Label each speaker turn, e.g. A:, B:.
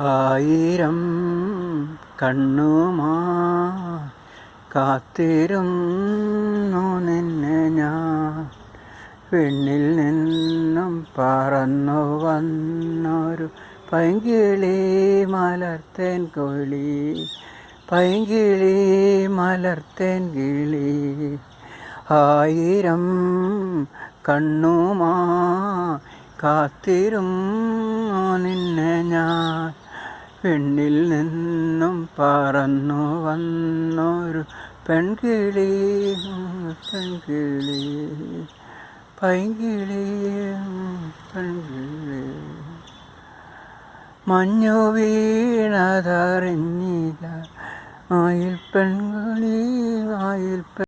A: ആയിരം കണ്ണുമാ കാത്തിരുന്നു നിന്നെ ഞാൻ. പെണ്ണിൽ നിന്നും പറന്നു വന്നൊരു പൈങ്കിളി മലർത്തേൻ കിളി, പൈങ്കിളി മലർത്തേൻ കിളി. ആയിരം കണ്ണുമാ കാത്തിരുന്നു നിന്നെ ഞാൻ. പെണ്ണിൽ നിന്നും പറന്നു വന്നൊരു പെൺകിളി, പെൺകിളി, പൈങ്കിളി, പെൺകിളി. മഞ്ഞു വീണതറിഞ്ഞില്ല, ആയിൽ പെൺകിളി, ആയിൽ